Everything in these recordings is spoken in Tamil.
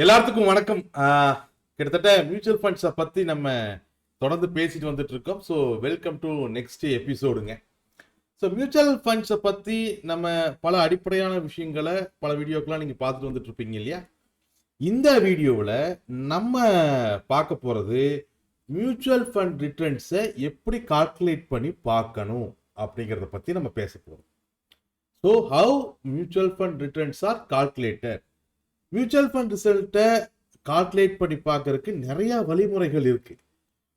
எல்லாத்துக்கும் வணக்கம். கிட்டத்தட்ட மியூச்சுவல் ஃபண்ட்ஸை பற்றி நம்ம தொடர்ந்து பேசிட்டு வந்துட்டு இருக்கோம். ஸோ வெல்கம் டு நெக்ஸ்ட் எபிசோடுங்க. ஸோ மியூச்சுவல் ஃபண்ட்ஸை பற்றி நம்ம பல அடிப்படையான விஷயங்களை பல வீடியோக்கெலாம் நீங்கள் பார்த்துட்டு வந்துட்டு இருப்பீங்க இல்லையா? இந்த வீடியோவில் நம்ம பார்க்க போகிறது மியூச்சுவல் ஃபண்ட் ரிட்டர்ன்ஸை எப்படி கால்குலேட் பண்ணி பார்க்கணும் அப்படிங்கிறத பற்றி நம்ம பேச போகிறோம். So how mutual fund returns are calculated. Mutual fund ரிசல்ட்டை கால்குலேட் பண்ணி பார்க்கறதுக்கு நிறைய வழிமுறைகள் இருக்கு.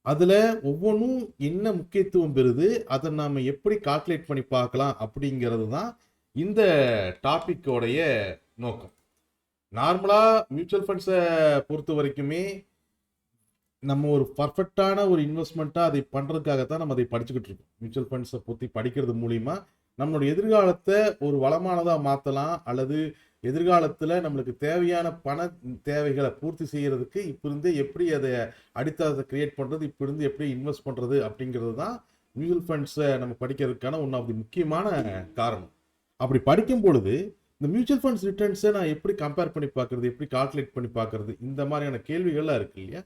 அதில் ஒவ்வொன்றும் என்ன முக்கியத்துவம் பெறுது, அதை நாம் எப்படி கால்குலேட் பண்ணி பார்க்கலாம் அப்படிங்கிறது தான் இந்த டாப்பிக்கோடைய நோக்கம். நார்மலாக மியூச்சுவல் ஃபண்ட்ஸை பொறுத்த வரைக்குமே நம்ம ஒரு பர்ஃபெக்டான ஒரு இன்வெஸ்ட்மெண்ட்டாக அதை பண்ணுறதுக்காகத்தான் நம்ம அதை படிச்சுக்கிட்டு இருக்கோம். மியூச்சுவல் ஃபண்ட்ஸை பற்றி படிக்கிறது மூலிமா நம்மளுடைய எதிர்காலத்தை ஒரு வளமானதாக மாற்றலாம், அல்லது எதிர்காலத்தில் நம்மளுக்கு தேவையான பண தேவைகளை பூர்த்தி செய்கிறதுக்கு இப்போ இருந்தே எப்படி அதை அடித்தளத்தை கிரியேட் பண்ணுறது, இப்போ இருந்து எப்படி இன்வெஸ்ட் பண்ணுறது அப்படிங்கிறது தான் மியூச்சுவல் ஃபண்ட்ஸை நம்ம படிக்கிறதுக்கான ஒன் ஆஃப் தி முக்கியமான காரணம். அப்படி படிக்கும் பொழுது இந்த மியூச்சுவல் ஃபண்ட்ஸ் ரிட்டர்ன்ஸை நான் எப்படி கம்பேர் பண்ணி பார்க்குறது, எப்படி கால்குலேட் பண்ணி பார்க்குறது, இந்த மாதிரியான கேள்விகள்லாம் இருக்கு இல்லையா?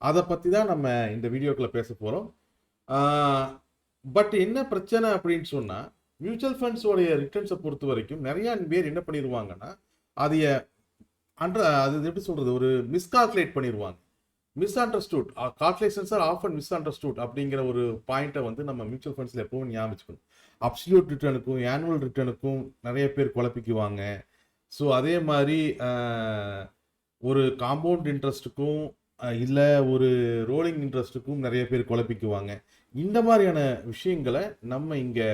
அதை பற்றி தான் நம்ம இந்த வீடியோக்குள்ளே பேச போகிறோம். பட் என்ன பிரச்சனை அப்படின்னு சொன்னால், மியூச்சுவல் ஃபண்ட்ஸோடைய ரிட்டர்ன்ஸை பொறுத்த வரைக்கும் நிறையா பேர் என்ன பண்ணிடுவாங்கன்னா, அது எப்படி சொல்கிறது, ஒரு மிஸ்கால்குலேட் பண்ணிடுவாங்க. Misunderstood calculations are often misunderstood அப்படிங்கிற ஒரு பாயிண்ட்டை வந்து நம்ம மியூச்சுவல் ஃபண்ட்ஸில் எப்பவும் ஞாபகம். அப்சல்யூட் ரிட்டர்னுக்கும் ஆனுவல் ரிட்டர்னுக்கும் நிறைய பேர் குழப்பிக்குவாங்க. ஸோ அதே மாதிரி ஒரு காம்பவுண்ட் இன்ட்ரெஸ்ட்டுக்கும் இல்லை ஒரு ரோலிங் இன்ட்ரெஸ்ட்டுக்கும் நிறைய பேர் குழப்பிக்குவாங்க. இந்த மாதிரியான விஷயங்களை நம்ம இங்கே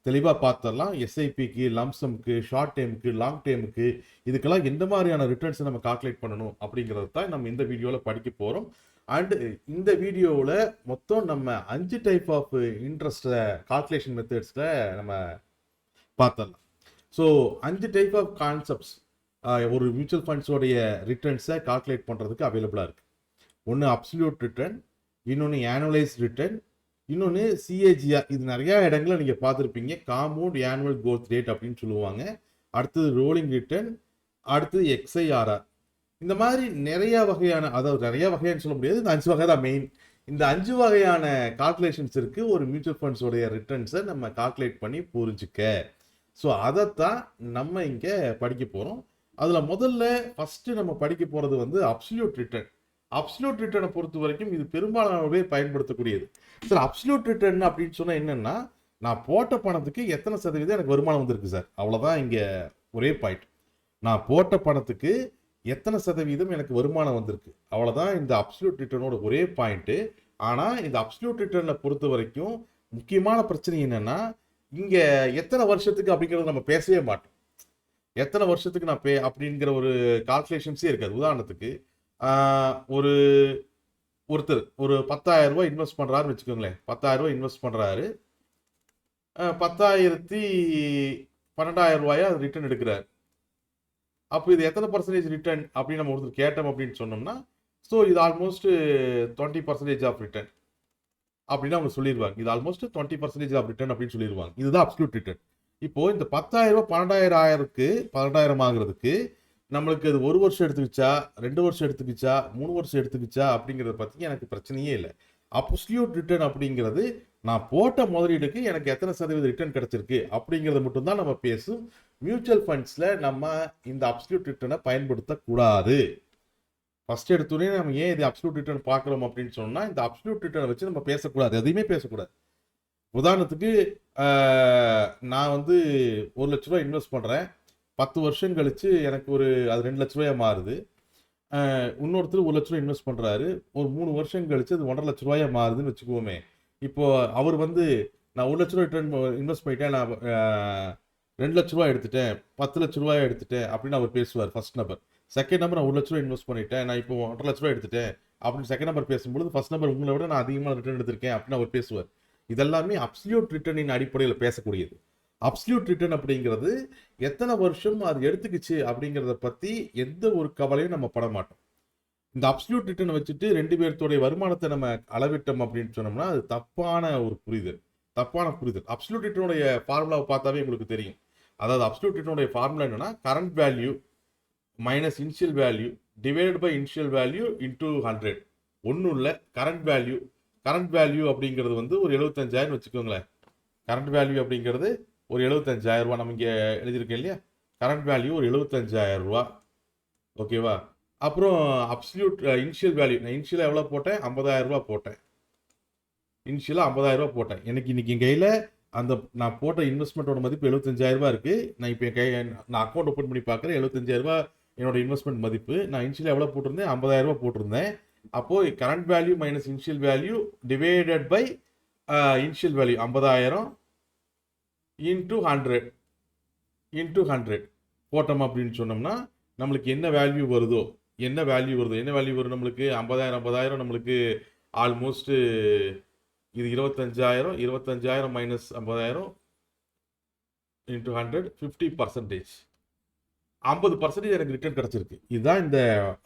தெளிவாக பார்த்துடலாம். எஸ்ஐபிக்கு, லம்சம்க்கு, ஷார்ட் டைமுக்கு, லாங் டைமுக்கு, இதுக்கெல்லாம் எந்த மாதிரியான ரிட்டர்ன்ஸை நம்ம கால்குலேட் பண்ணணும் அப்படிங்கிறது தான் நம்ம இந்த வீடியோவில் படிக்க போகிறோம். அண்ட் இந்த வீடியோவில் மொத்தம் நம்ம 5 டைப் ஆஃப் இன்ட்ரெஸ்ட்டை கால்குலேஷன் மெத்தட்ஸில் நம்ம பார்த்துடலாம். ஸோ 5 டைப் ஆஃப் கான்செப்ட்ஸ் ஒரு மியூச்சுவல் ஃபண்ட்ஸோடைய ரிட்டர்ன்ஸை கால்குலேட் பண்ணுறதுக்கு அவைலபிளாக இருக்குது. ஒன்று அப்சல்யூட் ரிட்டர்ன், இன்னொன்று ஆனுவலைஸ் ரிட்டர்ன், இன்னொன்று சிஏஜிஆர். இது நிறையா இடங்களில் நீங்கள் பார்த்துருப்பீங்க. காம்பவுண்ட் ஆனுவல் growth ரேட் அப்படின்னு சொல்லுவாங்க. அடுத்தது ரோலிங் ரிட்டர்ன், அடுத்தது எக்ஸ்ஐஆர்ஆர். இந்த மாதிரி நிறையா வகையான, அதாவது நிறையா வகையானு சொல்ல முடியாது, இந்த 5 வகை தான் மெயின். இந்த 5 வகையான கால்குலேஷன்ஸ் இருக்குது ஒரு மியூச்சுவல் ஃபண்ட்ஸோடைய ரிட்டர்ன்ஸை நம்ம கால்குலேட் பண்ணி புரிஞ்சுக்க. ஸோ அதைத்தான் நம்ம இங்கே படிக்க போகிறோம். அதில் முதல்ல ஃபஸ்ட்டு நம்ம படிக்க போகிறது வந்து அப்சல்யூட் ரிட்டர்ன். அப்சல்யூட் ரிட்டர்னை பொறுத்த வரைக்கும் இது பெரும்பாலானவே பயன்படுத்தக்கூடியது. சார் அப்சல்யூட் ரிட்டர்ன் அப்படின்னு சொன்னால் என்னென்னா, நான் போட்ட பணத்துக்கு எத்தனை சதவீதம் எனக்கு வருமானம் வந்திருக்கு சார், அவ்வளோதான் இங்கே ஒரே பாயிண்ட். நான் போட்ட பணத்துக்கு எத்தனை சதவீதம் எனக்கு வருமானம் வந்திருக்கு, அவ்வளோதான் இந்த அப்சல்யூட் ரிட்டர்னோட ஒரே பாயிண்ட்டு. ஆனால் இந்த அப்சல்யூட் ரிட்டர்னை பொறுத்த வரைக்கும் முக்கியமான பிரச்சனை என்னென்னா, இங்கே எத்தனை வருஷத்துக்கு அப்படிங்கிறத நம்ம பேசவே மாட்டோம். எத்தனை வருஷத்துக்கு நான் அப்படிங்கிற ஒரு கால்குலேஷன்ஸே இருக்காது. உதாரணத்துக்கு ஒருத்தர் ஒரு 10,000 ரூபாய் இன்வெஸ்ட் பண்ணுறாருன்னு வச்சுக்கோங்களேன். 10,000 ரூபாய் இன்வெஸ்ட் பண்ணுறாரு, 12,000 ரூபாயா அது ரிட்டர்ன் எடுக்கிறார். அப்போ இது எத்தனை பர்சன்டேஜ் ரிட்டர்ன் அப்படின்னு நம்ம ஒருத்தர் கேட்டோம் அப்படின்னு சொன்னோம்னா, ஸோ இது ஆல்மோஸ்ட் 20% ஆஃப் ரிட்டர்ன் அப்படின்னு அவங்க சொல்லிடுவாங்க. இது ஆல்மோஸ்ட் 20% ஆஃப் ரிட்டர்ன் அப்படின்னு சொல்லிடுவாங்க. இதுதான் அப்சல்யூட் ரிட்டர்ன். இப்போ இந்த 10,000 ரூபாய் 12,000 ஆகிறதுக்கு நம்மளுக்கு அது 1 வருஷம் எடுத்துக்கிச்சா, 2 வருஷம் எடுத்துக்கிச்சா, 3 வருஷம் எடுத்துக்கிச்சா அப்படிங்கிறத பற்றி எனக்கு பிரச்சனையே இல்லை. அப்சல்யூட் ரிட்டர்ன் அப்படிங்கிறது நான் போட்ட முதலீடுக்கு எனக்கு எத்தனை சதவீத ரிட்டர்ன் கிடைச்சிருக்கு அப்படிங்கிறத மட்டும்தான் நம்ம பேசும். மியூச்சுவல் ஃபண்ட்ஸில் நம்ம இந்த அப்சல்யூட் ரிட்டர்னை பயன்படுத்தக்கூடாது. ஃபர்ஸ்ட் எடுத்தோடனே நம்ம ஏன் இது அப்சல்யூட் ரிட்டர்ன் பார்க்குறோம் அப்படின்னு சொன்னால், இந்த அப்சல்யூட் ரிட்டர்னை வச்சு நம்ம பேசக்கூடாது, எதையுமே பேசக்கூடாது. உதாரணத்துக்கு நான் வந்து 1 லட்ச ரூபா இன்வெஸ்ட் பண்ணுறேன், 10 வருஷம் கழிச்சு எனக்கு அது 2 லட்ச ரூபாயா மாறுது. இன்னொருத்தர் 1 லட்ச ரூபா இன்வெஸ்ட் பண்ணுறாரு, ஒரு 3 வருஷம் கழிச்சு அது 1.5 லட்ச ரூபாயா மாறுதுன்னு வச்சுக்குவோமே. இப்போ அவர் வந்து நான் 1 லட்ச ரூபா ரிட்டர்ன் இன்வெஸ்ட் பண்ணிட்டேன், நான் 2 லட்ச ரூபா எடுத்துட்டேன், 10 லட்ச ரூபாய் எடுத்துட்டேன் அப்படின்னு அவர் பேசுவார் ஃபர்ஸ்ட் நம்பர். செகண்ட் நம்பர் நான் 1 லட்ச ரூபா இன்வெஸ்ட் பண்ணிட்டேன், நான் இப்போ 1.5 லட்ச ரூபா எடுத்துட்டேன் அப்படின்னு செகண்ட் நம்பர் பேசும்பொழுது, ஃபர்ஸ்ட் நம்பர் உங்களை விட நான் அதிகமாக ரிட்டர்ன் எடுத்திருக்கேன் அப்படின்னு அவர் பேசுவார். இதெல்லாமே அப்சல்யூட் ரிட்டர்னின் அடிப்படையில் பேசக்கூடியது. அப்சல்யூட் ரிட்டர்ன் அப்படிங்கிறது எத்தனை வருஷம் அது எடுத்துக்கிச்சு அப்படிங்கிறத பற்றி எந்த ஒரு கவலையும் நம்ம பட மாட்டோம். இந்த அப்சல்யூட் ரிட்டர்னை வச்சுட்டு 2 பேர்த்தோடைய வருமானத்தை நம்ம அளவிட்டோம் அப்படின்னு சொன்னோம்னா அது தப்பான புரிதல். அப்சல்யூட் ரிட்டர்னுடைய ஃபார்முலாவை பார்த்தாவே உங்களுக்கு தெரியும். அதாவது அப்சல்யூட் ரிட்டர்னுடைய ஃபார்முலா என்னன்னா, current value minus initial value divided by initial value into 100. ஒன்றும் இல்லை, கரண்ட் வேல்யூ அப்படிங்கிறது வந்து ஒரு 75,000 வச்சுக்கோங்களேன். கரண்ட் வேல்யூ அப்படிங்கிறது ஒரு 75,000 ரூபா. நம்ம இங்கே எழுதியிருக்கேன் இல்லையா, கரண்ட் வேல்யூ ஒரு 75,000 ரூபா. ஓகேவா? அப்புறம் அப்சல்யூட் இனிஷியல் வேல்யூ, நான் இனிஷியலாக எவ்வளோ போட்டேன், 50,000 ரூபா போட்டேன். இனிஷியலாக 50,000 ரூபா போட்டேன். எனக்கு இன்னைக்கு என் கையில் அந்த நான் போட்ட இன்வெஸ்ட்மெண்ட்டோட மதிப்பு 75,000 ரூபா இருக்குது. நான் இப்போ நான் அக்கௌண்ட் ஓப்பன் பண்ணி பார்க்குறேன். 75,000 ரூபா என்னோட இன்வெஸ்ட்மெண்ட் மதிப்பு. நான் இனிஷியலாக எவ்வளோ போட்டிருந்தேன், 50,000 ரூபா போட்டிருந்தேன். அப்போது current value minus initial value divided by initial value 50,000 into 100 போட்டோம் அப்படின்னு சொன்னோம்னா நம்மளுக்கு என்ன வேல்யூ வருதோ, என்ன வேல்யூ வரும் நம்மளுக்கு 50,000 நம்மளுக்கு ஆல்மோஸ்ட் இது 25,000 மைனஸ் 50,000 இன்டூ 100 50%. 50% எனக்கு ரிட்டர்ன் கிடைச்சிருக்கு. இதுதான் இந்த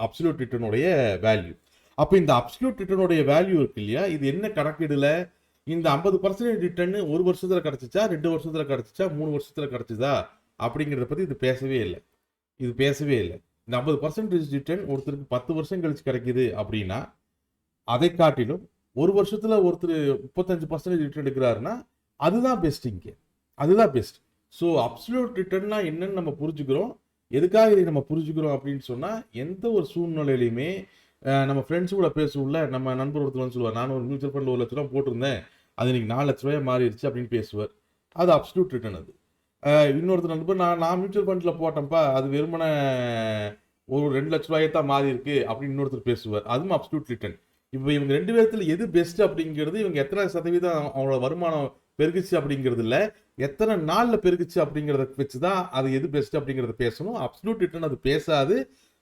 அப்சல்யூட் ரிட்டர்னுடைய வேல்யூ. அப்போ இந்த அப்சல்யூட் ரிட்டர்னுடைய வேல்யூ இருக்கு இல்லையா, இது என்ன கணக்கீடுல இந்த 50% ரிட்டர்ன் ஒரு வருஷத்துல கிடைச்சிச்சா, 2 வருஷத்துல கிடைச்சிச்சா, 3 வருஷத்துல கிடைச்சதா அப்படிங்கிறத பத்தி இது பேசவே இல்லை. இந்த 50% ரிட்டர்ன் ஒருத்தருக்கு 10 வருஷம் கழிச்சு கிடைக்குது அப்படின்னா அதை காட்டிலும் ஒரு வருஷத்துல ஒருத்தர் 35% ரிட்டர்ன் எடுக்கிறாருன்னா அதுதான் பெஸ்ட். அதுதான் பெஸ்ட். ஸோ அப்சல்யூட் ரிட்டர்ன்னா என்னன்னு நம்ம புரிஞ்சுக்கிறோம். எதுக்காக இதை நம்ம புரிஞ்சுக்கிறோம் அப்படின்னு சொன்னா, எந்த ஒரு சூழ்நிலையிலுமே நம்ம ஃப்ரெண்ட்ஸ் கூட பேசுவோம்ல, நம்ம நண்பர் ஒருத்தர் வந்து சொல்லுவார், நான் ஒரு மியூச்சுவல் ஃபண்டில் 1 லட்ச ரூபா போட்டிருந்தேன், அது இன்னைக்கு 4 லட்ச ரூபாய் மாறிடுச்சு அப்படின்னு பேசுவார். அது அப்சல்யூட் ரிட்டர்ன். அது இன்னொருத்தர் நண்பர், நான் மியூச்சுவல் ஃபண்டில் போட்டேன்ப்பா, அது வெறுமனே ஒரு 2 லட்ச ரூபாயை தான் மாறி இருக்கு அப்படின்னு இன்னொருத்தர் பேசுவார். அதுவும் அப்சல்யூட் ரிட்டர்ன். இப்போ இவங்க 2 பேர்த்துல எது பெஸ்ட் அப்படிங்கிறது, இவங்க எத்தனை சதவீதம் அவங்களோட வருமானம் பெருகுச்சு அப்படிங்கிறது இல்லை, எத்தனை நாளில் பெருகுச்சு அப்படிங்கிறத வச்சு தான் அது எது பெஸ்ட் அப்படிங்கிறத பேசணும். அப்சல்யூட் ரிட்டர்ன் அது பேசாது.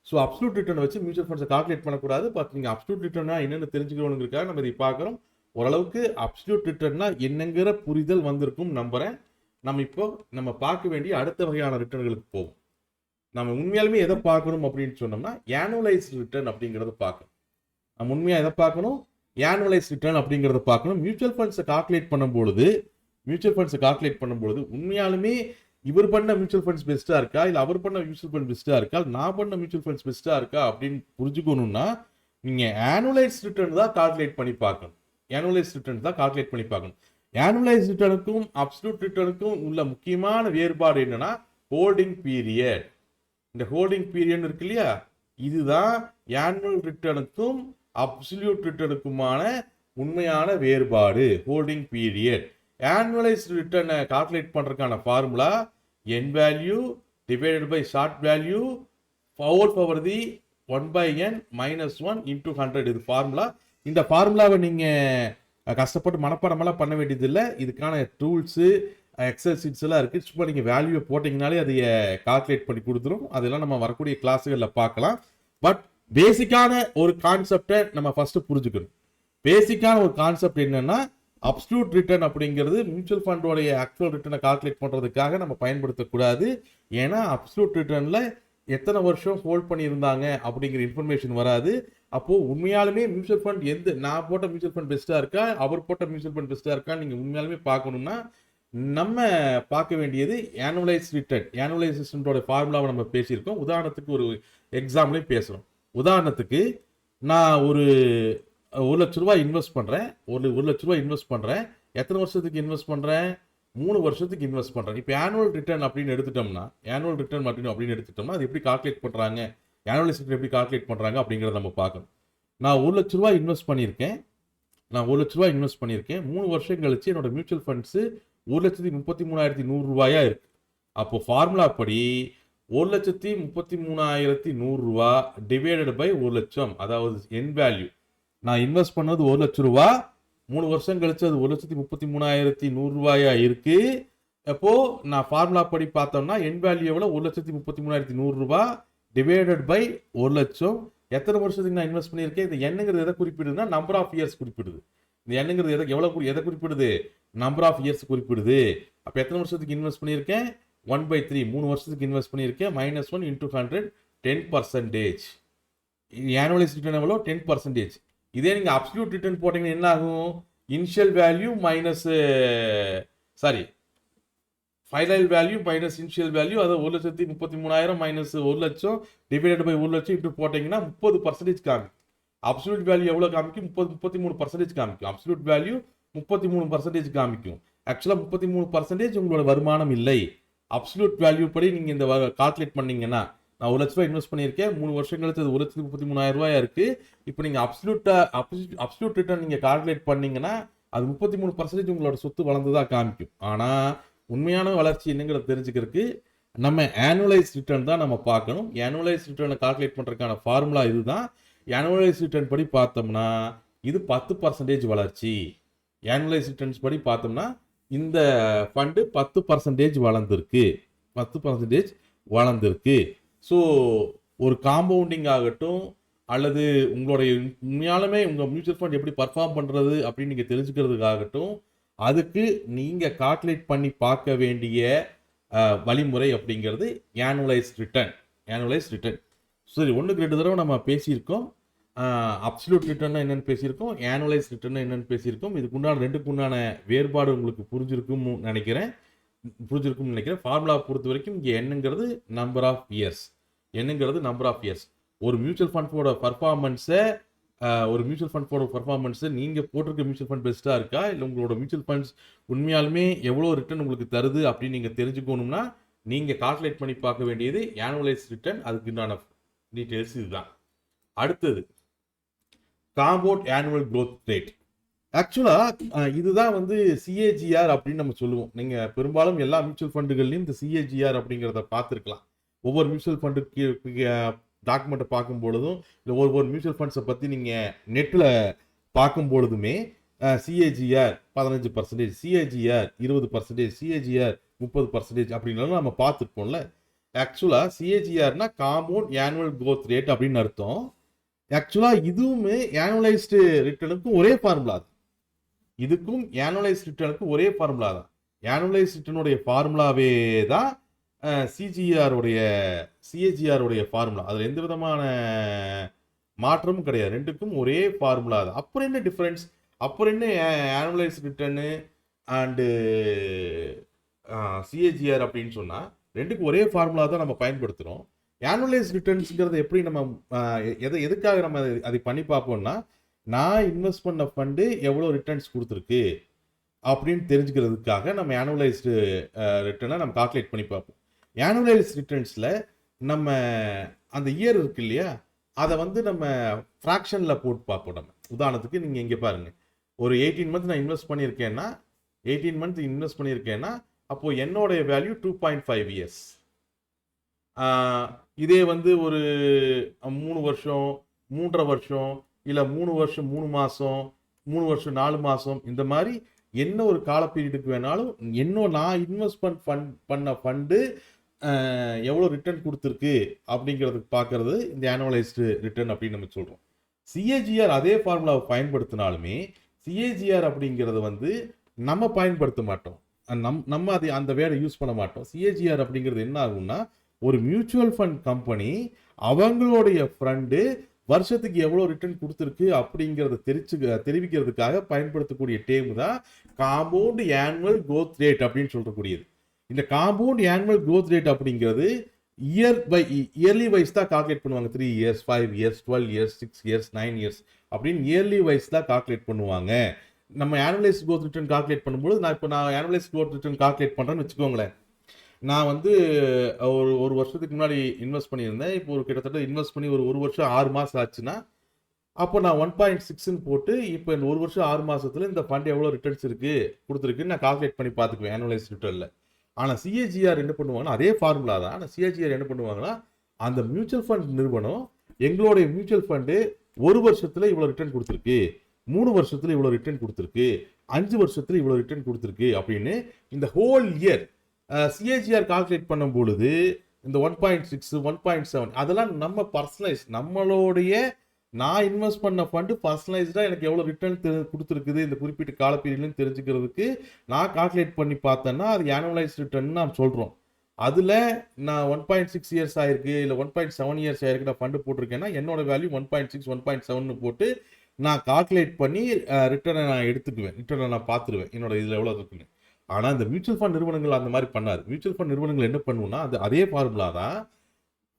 ஸோ அப்சல்யூட் ரிட்டர்ன் வச்சு மியூச்சுவல் ஃபண்ட்ஸை கால்குலேட் பண்ணக்கூடாது. பட் நீங்கள் அப்சல்யூட் ரிட்டர்னா என்னென்னு தெரிஞ்சுக்கணுங்கிறதுக்காக நம்ம இதை பார்க்குறோம். ஓரளவுக்கு அப்சல்யூட் ரிட்டர்னா என்னங்கிற புரிதல் வந்திருக்கும் நம்புறேன். நம்ம பார்க்க வேண்டிய அடுத்த வகையான ரிட்டர்ன்களுக்கு போவோம். நம்ம உண்மையாலுமே எதை பார்க்கணும் அப்படின்னு சொன்னோம்னா, ஆனுவலைஸ்டு ரிட்டர்ன் அப்படிங்கிறத பார்க்கணும். நம்ம உண்மையாக எதை பார்க்கணும், ஆனுவலைஸ் ரிட்டர்ன் அப்படிங்கிறத பார்க்கணும். மியூச்சுவல் ஃபண்ட்ஸை கால்குலேட் பண்ணும்பொழுது உண்மையாலுமே இவர் பண்ண மியூச்சுவல் ஃபண்ட்ஸ் பெஸ்ட்டாக இருக்கா, இல்லை அவர் பண்ண மியூச்சுவல் ஃபண்ட் பெஸ்ட்டாக இருக்கா, நான் பண்ண மியூச்சுவல் ஃபண்ட்ஸ் பெஸ்ட்டாக இருக்கா அப்படின்னு புரிஞ்சுக்கணும்னா நீங்கள் ஆனுவலைஸ் ரிட்டர்ன் தான் கால்குலேட் பண்ணி பார்க்கணும். ஆனுவலைஸ் ரிட்டர்னுக்கும் அப்சல்யூட் ரிட்டர்னுக்கும் உள்ள முக்கியமான வேறுபாடு என்னன்னா, ஹோல்டிங் பீரியட். இந்த ஹோல்டிங் பீரியட் இருக்கு இல்லையா, இதுதான் ஆனுவல் ரிட்டர்னுக்கும் அப்சல்யூட் ரிட்டர்னுக்குமான உண்மையான வேறுபாடு. Holding period. ஆனுவலைஸ்டு ரிட்டர்னை கால்குலேட் பண்றதுக்கான formula n value divided by start value whole power the 1/n minus 1 into 100. இது ஃபார்முலா. இந்த ஃபார்முலாவை நீங்க கஷ்டப்பட்டு மனப்பாடமெல்லாம் பண்ண வேண்டியது இல்லை. இதுக்கான டூல்ஸு எக்ஸல் சீட்ஸ் எல்லாம் இருக்கு. சும்மா நீங்கள் வேல்யூவை போட்டிங்கனாலே அதை கால்குலேட் பண்ணி கொடுத்துரும். அதெல்லாம் நம்ம வரக்கூடிய கிளாஸுகளில் பார்க்கலாம். பட் பேசிக்கான ஒரு கான்செப்டை நம்ம ஃபர்ஸ்ட் புரிஞ்சுக்கணும். பேசிக்கான ஒரு கான்செப்ட் என்னன்னா, அப்சல்யூட் ரிட்டர்ன் அப்படிங்கிறது மியூச்சுவல் ஃபண்டோடைய ஆக்சுவல் ரிட்டர்னை கால்குலேட் பண்ணுறதுக்காக நம்ம பயன்படுத்தக்கூடாது. ஏன்னா அப்சல்யூட் ரிட்டர்னில் எத்தனை வருஷம் ஹோல்ட் பண்ணியிருந்தாங்க அப்படிங்கிற இன்ஃபர்மேஷன் வராது. அப்போது உண்மையாலுமே மியூச்சுவல் ஃபண்ட் நான் போட்ட மியூச்சுவல் ஃபண்ட் பெஸ்ட்டாக இருக்கா, அவர் போட்ட மியூச்சுவல் ஃபண்ட் பெஸ்ட்டாக இருக்கா நீங்கள் உண்மையாலுமே பார்க்கணும்னா நம்ம பார்க்க வேண்டியது ஆனுவலைஸ் ரிட்டர்ன். ஆனுவலைஸ் ரிட்டர்னோட ஃபார்முலாவை நம்ம பேசியிருக்கோம். உதாரணத்துக்கு ஒரு எக்ஸாம்பிளையும் பேசுகிறோம். உதாரணத்துக்கு நான் ஒரு 1 லட்ச ரூபாய் இன்வெஸ்ட் பண்ணுறேன். 1 லட்ச ரூபாய் இன்வெஸ்ட் பண்ணுறேன். எத்தனை வருஷத்துக்கு இன்வெஸ்ட் பண்ணுறேன்? 3 வருஷத்துக்கு இன்வெஸ்ட் பண்ணுறேன். இப்போ ஆனுவல் ரிட்டர்ன் அப்படின்னு எடுத்துட்டோம்னா அது எப்படி கால்குலேட் பண்ணுறாங்க, ஆனுவலைஸ் ரிட்டர்ன் எப்படி கால்குலேட் பண்ணுறாங்க அப்படிங்கிறத நம்ம பார்க்கணும். நான் 1 லட்ச ரூபாய் இன்வெஸ்ட் பண்ணியிருக்கேன். 3 வருஷம் கழிச்சு என்னோட மியூச்சுவல் ஃபண்ட்ஸு 1,33,100 ரூபாயா இருக்கு. அப்போ ஃபார்முலா படி 1,33,100 ரூபா டிவைடட் பை 1 லட்சம், அதாவது என் வேல்யூ. நான் இன்வெஸ்ட் பண்ணது 1 லட்ச ரூபா, 3 வருஷம் கழிச்சு அது 1,33,100 ரூபாயா இருக்கு. அப்போ நான் ஃபார்முலா படி பார்த்தோம்னா என் வேல்யூ எவ்வளோ, 1,33,100 ரூபா டிவைடட் பை 1 லட்சம். எத்தனை வருஷத்துக்கு நான் இன்வெஸ்ட் பண்ணியிருக்கேன்? இந்த எண்ணுங்கிறது எதை குறிப்பிடுதுன்னா நம்பர் ஆஃப் இயர்ஸ் குறிப்பிடுது. இந்த எண்ணுங்கிறது எதை குறிப்பிடுது? நம்பர் ஆஃப் இயர்ஸ் குறிப்பிடுது. அப்போ எத்தனை வருஷத்துக்கு இன்வெஸ்ட் பண்ணியிருக்கேன்? 1/3 3 வருஷத்துக்கு இன்வெஸ்ட் பண்ணியிருக்கேன். -1 × 100 10%. ஆனுவலைஸ் ரிட்டர்ன் எவ்வளோ? 10%. இதே நீங்கள் அப்சல்யூட் ரிட்டர்ன் போட்டீங்கன்னா என்ன ஆகும்? Initial value minus final value minus initial value, அதை 1,33,000 மைனஸ் 1,00,000 டிவைடட் பை 1,00,000 இன்ட்டு போட்டிங்கன்னா 30% காமிக்கும். அப்சல்யூட் வேல்யூ எவ்வளோ காமிக்கும்? 33% காமிக்கும். அப்சல்யூட் வேல்யூ 33% காமிக்கும். ஆக்சுவலாக 33% உங்களோட வருமானம் இல்லை. அப்சல்யூட் வேல்யூ படி நீங்கள் இந்த கால்குலேட் பண்ணீங்கன்னா, நான் 1,00,000 இன்வெஸ்ட் பண்ணியிருக்கேன், 3 வருஷம் கழிச்சு அது 1,33,000 இருக்கு. இப்போ நீங்கள் அப்சல்யூட் ரிட்டர்ன் நீங்கள் கால்குலேட் பண்ணீங்கன்னா அது 33% உங்களோட சொத்து வளர்ந்துதான் காமிக்கும். ஆனால் உண்மையான வளர்ச்சி என்னங்கிறத தெரிஞ்சுக்கிறதுக்கு நம்ம ஆனுவலைஸ் ரிட்டர்ன் தான் நம்ம பார்க்கணும். ஆனுவலைஸ் ரிட்டர்னை கால்குலேட் பண்ணுறதுக்கான ஃபார்முலா இதுதான். ஆனுவலைஸ் ரிட்டர்ன் படி பார்த்தோம்னா இது 10% வளர்ச்சி. ஆனுவலைஸ் ரிட்டர்ன்ஸ் படி பார்த்தோம்னா இந்த ஃபண்டு 10% வளர்ந்துருக்கு. 10% வளர்ந்துருக்கு. ஸோ ஒரு காம்பவுண்டிங் ஆகட்டும் அல்லது உங்களுடைய உண்மையாலுமே உங்கள் மியூச்சுவல் ஃபண்ட் எப்படி பர்ஃபார்ம் பண்ணுறது அப்படின்னு நீங்கள் தெரிஞ்சுக்கிறதுக்காகட்டும், அதுக்கு நீங்கள் கால்குலேட் பண்ணி பார்க்க வேண்டிய வழிமுறை அப்படிங்கிறது ஆனுவலைஸ் ரிட்டர்ன். ஆனுவலைஸ் ரிட்டர்ன் சரி, 1க்கு 2 தடவை நம்ம பேசியிருக்கோம். அப்சல்யூட் ரிட்டர்ன் என்னன்னு பேசியிருக்கோம், ஆனுவலைஸ் ரிட்டர்ன் என்னன்னு பேசியிருக்கோம். இதுக்கு உண்டான ரெண்டுக்கு உண்டான வேறுபாடு உங்களுக்கு புரிஞ்சிருக்கும்னு நினைக்கிறேன். ஃபார்முலா பொறுத்த வரைக்கும் இங்கே என்னங்கிறது நம்பர் ஆஃப் இயர்ஸ். என்னங்கிறது நம்பர் ஆஃப் இயர்ஸ். ஒரு மியூச்சுவல் ஃபண்டோட பர்ஃபார்மன்ஸை நீங்கள் போட்டிருக்க மியூச்சுவல் ஃபண்ட் பெஸ்ட்டாக இருக்கா, இல்லை உங்களோட மியூச்சுவல் ஃபண்ட்ஸ் உண்மையாலுமே எவ்வளோ ரிட்டர்ன் உங்களுக்கு தருது அப்படின்னு நீங்கள் தெரிஞ்சுக்கணும்னா நீங்கள் கால்குலேட் பண்ணி பார்க்க வேண்டியது ஆனுவலைஸ் ரிட்டர்ன். அதுக்கு உண்டான டீட்டெயில்ஸ் இதுதான். அடுத்தது காம்பவுண்ட் ஆனுவல் க்ரோத் ரேட். ஆக்சுவலாக இதுதான் வந்து CAGR அப்படின்னு நம்ம சொல்லுவோம். நீங்கள் பெரும்பாலும் எல்லா மியூச்சுவல் ஃபண்டுகள்லையும் இந்த CAGR அப்படிங்கிறத பார்த்துருக்கலாம். ஒவ்வொரு மியூச்சுவல் ஃபண்டுக்கு டாக்குமெண்ட்டை பார்க்கும் பொழுதும் இல்லை ஒவ்வொரு மியூச்சுவல் ஃபண்ட்ஸை பற்றி நீங்கள் நெட்டில் பார்க்கும் பொழுதுமே CAGR 15%, CAGR 20%, CAGR 30% அப்படின்னாலும் நம்ம பார்த்துருப்போம்ல. ஆக்சுவலாக CAGRனா காம்பவுண்ட் ஆனுவல் க்ரோத் ரேட் அப்படின்னு அர்த்தம். ஆக்சுவலாக இதுவுமே ஆனுவலைஸ்டு ரிட்டர்னுக்கும் ஒரே ஃபார்முலா தான். இதுக்கும் ஆனுவலைஸ் ரிட்டர்னுக்கும் ஒரே ஃபார்முலா தான். ஆனுவலைஸ் ரிட்டர்னுடைய ஃபார்முலாவே தான் CAGR உடைய ஃபார்முலா. அதில் எந்த விதமான மாற்றமும் கிடையாது. ரெண்டுக்கும் ஒரே ஃபார்முலா தான். அப்புறம் என்ன டிஃப்ரென்ஸ்? அப்புறம் என்ன ஆனுவலைஸ் ரிட்டர்னு அண்டு CAGR அப்படின்னு சொன்னால் ரெண்டுக்கும் ஒரே ஃபார்முலா தான் நம்ம பயன்படுத்துகிறோம். ஆனுவலைஸ் ரிட்டர்ன்ஸுங்கிறது எப்படி நம்ம எதுக்காக நம்ம அதை பண்ணி பார்ப்போம்னா, நான் இன்வெஸ்ட் பண்ண ஃபண்டு எவ்வளோ ரிட்டர்ன்ஸ் கொடுத்துருக்கு அப்படின்னு தெரிஞ்சுக்கிறதுக்காக நம்ம ஆனுவலைஸ்டு ரிட்டர்னை நம்ம கால்குலேட் பண்ணி பார்ப்போம். ஆனுவலைஸ் ரிட்டர்ன்ஸில் நம்ம அந்த இயர் இருக்கு இல்லையா, அதை வந்து நம்ம ஃப்ராக்ஷனில் போட்டு பார்ப்போம். நம்ம உதாரணத்துக்கு நீங்கள் இங்கே பாருங்கள், ஒரு 18 மந்த் நான் இன்வெஸ்ட் பண்ணியிருக்கேன்னா அப்போது என்னோடைய வேல்யூ 2.5 இயர்ஸ். இதே வந்து ஒரு 3 வருஷம், 3.5 வருஷம், இல்லை 3 வருஷம் 3 மாதம், 3 வருஷம் 4 மாதம், இந்த மாதிரி என்ன ஒரு கால பீரியடுக்கு வேணாலும் நான் இன்வெஸ்ட்மெண்ட் பண்ண ஃபண்டு எவ்வளோ ரிட்டர்ன் கொடுத்துருக்கு அப்படிங்கிறதுக்கு பார்க்கறது இந்த ஆனுவலைஸ்டு ரிட்டர்ன் அப்படின்னு நம்ம சொல்கிறோம். CAGR அதே ஃபார்முலாவை பயன்படுத்தினாலுமே CAGR அப்படிங்கிறத வந்து நம்ம பயன்படுத்த மாட்டோம். நம்ம அதை அந்த வேர்டை யூஸ் பண்ண மாட்டோம். CAGR அப்படிங்கிறது என்ன ஆகும்னா, ஒரு மியூச்சுவல் ஃபண்ட் கம்பெனி அவங்களுடைய ஃபண்டு வருஷத்துக்கு எவ்வளோ ரிட்டர்ன் கொடுத்துருக்கு அப்படிங்கிறத தெரிவிக்கிறதுக்காக பயன்படுத்தக்கூடிய டேம் தான் காம்பவுண்ட் ஆனுவல் க்ரோத் ரேட் அப்படின்னு சொல்லக்கூடியது. இந்த காம்பவுண்ட் ஆனுவல் க்ரோத் ரேட் அப்படிங்கிறது இயர்லி வைஸ் தான் கால்குலேட் பண்ணுவாங்க. 3 years, 5 years, 12 years, 6 years, 9 years அப்படின்னு இயர்லி வைஸ் தான் கால்குலேட் பண்ணுவாங்க. நம்ம ஆனுவலைஸ் க்ரோத் ரிட்டர்ன் கால்குலேட் பண்ணும்போது நான் ஆனுவலைஸ் க்ரோத் ரிட்டர்ன் கால்குலேட் பண்ணுறேன்னு வச்சுக்கோங்களேன். நான் வந்து ஒரு வருஷத்துக்கு முன்னாடி இன்வெஸ்ட் பண்ணியிருந்தேன். இப்போ ஒரு கிட்டத்தட்ட இன்வெஸ்ட் பண்ணி ஒரு வருஷம் 6 மாதம் ஆச்சுன்னா அப்போ நான் 1.6ன்னு போட்டு இப்போ இந்த 1 வருஷம் 6 மாதத்தில் இந்த ஃபண்ட் எவ்வளோ ரிட்டர்ன்ஸ் கொடுத்துருக்குன்னு நான் கால்குலேட் பண்ணி பார்த்துக்குவேன் ஆனுவலைஸ் ரிட்டர்னில். ஆனால் CAGR என்ன பண்ணுவாங்கன்னா, அதே ஃபார்முலா தான். ஆனால் CAGR என்ன பண்ணுவாங்கன்னா, அந்த மியூச்சுவல் ஃபண்ட் நிறுவனம் எங்களுடைய மியூச்சுவல் ஃபண்டு 1 வருஷத்தில் இவ்வளோ ரிட்டர்ன் கொடுத்துருக்கு, 3 வருஷத்தில் இவ்வளோ ரிட்டர்ன் கொடுத்துருக்கு, 5 வருஷத்தில் இவ்வளோ ரிட்டர்ன் கொடுத்துருக்கு அப்படின்னு இந்த ஹோல் இயர் CAGR கால்குலேட் பண்ணும் பொழுது இந்த 1.6, 1.7 அதெல்லாம் நம்ம பர்சனலைஸ், நம்மளுடைய நான் இன்வெஸ்ட் பண்ண ஃபண்டு பர்சனலைஸ்டாக எனக்கு எவ்வளோ ரிட்டர்ன் கொடுத்துருக்குது இந்த குறிப்பிட்ட கால பீரியட்லன்னு தெரிஞ்சுக்கிறதுக்கு நான் கால்குலேட் பண்ணி பார்த்தேன்னா அது ஆனுவலைஸ் ரிட்டர்ன் நாம் சொல்கிறோம். அதில் நான் 1.6 இயர்ஸ் ஆயிருக்கு இல்லை 1.7 இயர்ஸ் ஆயிருக்கு நான் ஃபண்டு போட்டிருக்கேன்னா என்னோட வேல்யூ 1.6, 1.7ன்னு போட்டு நான் கால்குலேட் பண்ணி ரிட்டர்னை நான் எடுத்துக்குவேன். ரிட்டர்னை நான் பார்த்துருவேன் என்னோட இதில் எவ்வளோ இருக்குன்னு. ஆனா இந்த மியூச்சுவல் ஃபண்ட் நிறுவனங்கள் அந்த மாதிரி பண்ணாது. மியூச்சுவல் ஃபண்ட் நிறுவனங்கள் என்ன பண்ணும்னா அதே ஃபார்முலா தான்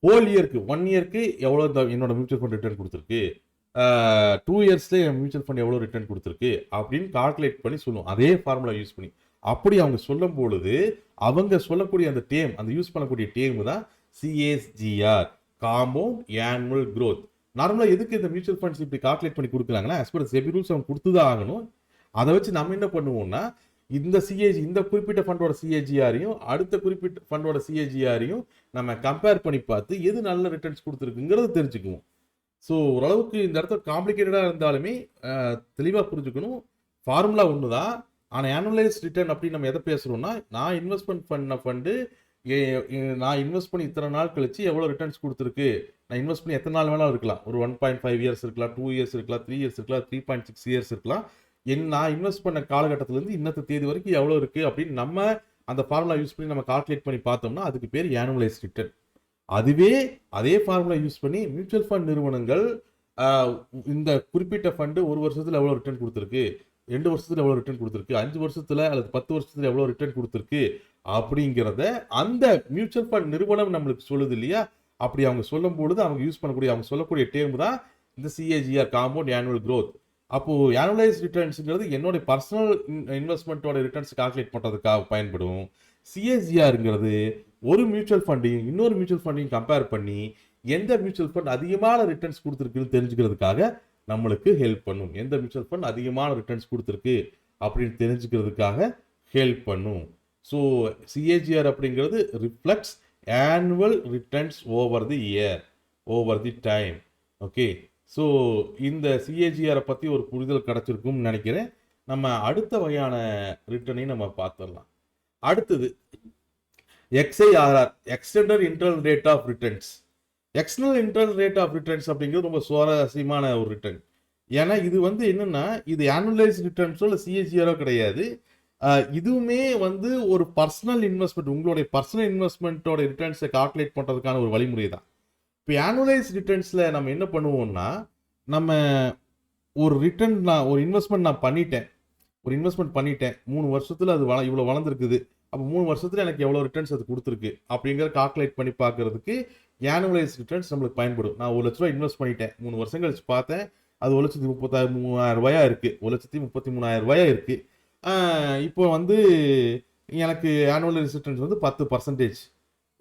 ஹோல் இயருக்கு 1 இயருக்கு எவ்வளோ என்னோட மியூச்சுவல் ஃபண்ட் ரிட்டர்ன் கொடுத்துருக்கு, 2 இயர்ஸ்ல என் மியூச்சுவல் ஃபண்ட் எவ்வளோ ரிட்டர்ன் கொடுத்துருக்கு அப்படின்னு கால்குலேட் பண்ணி சொல்லும். அதே ஃபார்முலா யூஸ் பண்ணி அப்படி அவங்க சொல்லும் பொழுது அவங்க சொல்லக்கூடிய அந்த டேம், அந்த யூஸ் பண்ணக்கூடிய டேம் தான் சிஏஜிஆர், காம்பவுண்ட் ஆனுவல் growth. நார்மலாக எதுக்கு இந்த மியூச்சுவல் ஃபண்ட்ஸ் இப்படி கால்குலேட் பண்ணி கொடுக்குறாங்கன்னா as per செபி ரூல்ஸ் அவங்க கொடுத்துதான் ஆகணும். அதை வச்சு நம்ம என்ன பண்ணுவோம்னா இந்த குறிப்பிட்ட ஃபண்டோட சிஏஜிஆரையும் அடுத்த குறிப்பிட்ட ஃபண்டோட சிஏஜிஆரையும் நம்ம கம்பேர் பண்ணி பார்த்து எது நல்ல ரிட்டர்ன்ஸ் கொடுத்துருக்குங்கிறத தெரிஞ்சுக்குவோம். ஸோ ஓரளவுக்கு இந்த இடத்துல காம்ப்ளிகேட்டடாக இருந்தாலுமே தெளிவாக புரிஞ்சுக்கணும். ஃபார்முலா ஒன்று தான். ஆனால் ஆனுவலைஸ் ரிட்டர்ன் அப்படின்னு நம்ம எதை பேசுகிறோம்னா, நான் இன்வெஸ்ட்மெண்ட் பண்ண ஃபண்டு நான் இன்வெஸ்ட் பண்ணி இத்தனை நாள் கழிச்சு எவ்வளோ ரிட்டர்ன்ஸ் கொடுத்துருக்கு, நான் இன்வெஸ்ட் பண்ணி எத்தனை நாள் வேணாலும் இருக்கலாம், ஒரு 1.5 இயர்ஸ் இருக்கலாம், 2 இயர்ஸ் இருக்கலாம், 3 இயர்ஸ் இருக்கலாம், 3.6 இயர்ஸ் இருக்கலாம். நான் இன்வெஸ்ட் பண்ண காலகட்டத்திலேருந்து இன்னத்த தேதி வரைக்கும் எவ்வளோ இருக்குது அப்படின்னு நம்ம அந்த ஃபார்முலா யூஸ் பண்ணி நம்ம கால்குலேட் பண்ணி பார்த்தோம்னா அதுக்கு பேர் ஆனுவலைஸ் ரிட்டர்ன். அதுவே அதே ஃபார்முலா யூஸ் பண்ணி மியூச்சுவல் ஃபண்ட் நிறுவனங்கள் இந்த குறிப்பிட்ட ஃபண்டு ஒரு வருஷத்தில் எவ்வளோ ரிட்டர்ன் கொடுத்துருக்கு, 2 வருஷத்துல எவ்வளோ ரிட்டர்ன் கொடுத்துருக்கு, 5 வருஷத்துல அல்லது 10 வருஷத்துல எவ்வளோ ரிட்டர்ன் கொடுத்துருக்கு அப்படிங்கிறத அந்த மியூச்சுவல் ஃபண்ட் நிறுவனம் நம்மளுக்கு சொல்லுது இல்லையா. அப்படி அவங்க சொல்லும் பொழுது அவங்க சொல்லக்கூடிய டேர்ம் தான் இந்த சிஏஜிஆர், காம்பவுண்ட் ஆனுவல் growth. அப்போ ஆனுவலைஸ் ரிட்டர்ன்ஸ்ங்கிறது என்னோட பர்சனல் இன்வெஸ்ட்மெண்ட்டோட ரிட்டர்ன்ஸ் கால்குலேட் பண்ணுறதுக்காக பயன்படும். சிஏஜிஆருங்கிறது ஒரு மியூச்சுவல் ஃபண்டையும் இன்னொரு மியூச்சுவல் ஃபண்டையும் கம்பேர் பண்ணி எந்த மியூச்சுவல் ஃபண்ட் அதிகமான ரிட்டர்ன்ஸ் கொடுத்துருக்குன்னு தெரிஞ்சுக்கிறதுக்காக நம்மளுக்கு ஹெல்ப் பண்ணும். எந்த மியூச்சுவல் ஃபண்ட் அதிகமான ரிட்டர்ன்ஸ் கொடுத்துருக்கு அப்படின்னு தெரிஞ்சுக்கிறதுக்காக ஹெல்ப் பண்ணும். ஸோ சிஏஜிஆர் அப்படிங்கிறது reflects annual returns over the year, over the time. Okay, so இந்த சிஏஜிஆரை பற்றி ஒரு புரிதல் கிடச்சிருக்கும்னு நினைக்கிறேன். நம்ம அடுத்த வகையான ரிட்டர்னையும் நம்ம பார்த்துடலாம். அடுத்தது XIRR, extended internal rate of returns. External internal rate of returns அப்படிங்கிறது ரொம்ப சுவாரஸ்யமான ஒரு ரிட்டர்ன். ஏன்னா இது என்னன்னா இது ஆனுவலைஸ் ரிட்டர்ன்ஸோ இல்லை சிஏஜிஆரோ கிடையாது. இதுவுமே ஒரு பர்சனல் இன்வெஸ்ட்மெண்ட், உங்களுடைய பர்சனல் இன்வெஸ்ட்மெண்ட்டோட ரிட்டர்ன்ஸை கால்குலேட் பண்ணுறதுக்கான ஒரு வழிமுறை தான். இப்போ ஆனுவலைஸ் ரிட்டர்ன்ஸில் நம்ம என்ன பண்ணுவோம்னா, நம்ம ஒரு ரிட்டர்ன் ஒரு இன்வெஸ்ட்மெண்ட் நான் பண்ணிட்டேன், 3 வருஷத்தில் அது இவ்வளோ வளர்ந்துருக்குது, அப்போ 3 வருஷத்தில் எனக்கு எவ்வளோ ரிட்டர்ன்ஸ் அது கொடுத்துருக்கு அப்படிங்கிற கால்குலேட் பண்ணி பார்க்கறதுக்கு ஆனுவலைஸ் ரிட்டர்ன்ஸ் நம்மளுக்கு பயன்படும். நான் 1 லட்ச ரூபா இன்வெஸ்ட் பண்ணிட்டேன், 3 வருஷம் கழிச்சு பார்த்தேன் அது 1,33,000 ரூபாயா இருக்குது, 1,33,000 ரூபாயா இருக்குது. இப்போ எனக்கு ஆனுவலைஸ் ரிட்டர்ன்ஸ் 10%,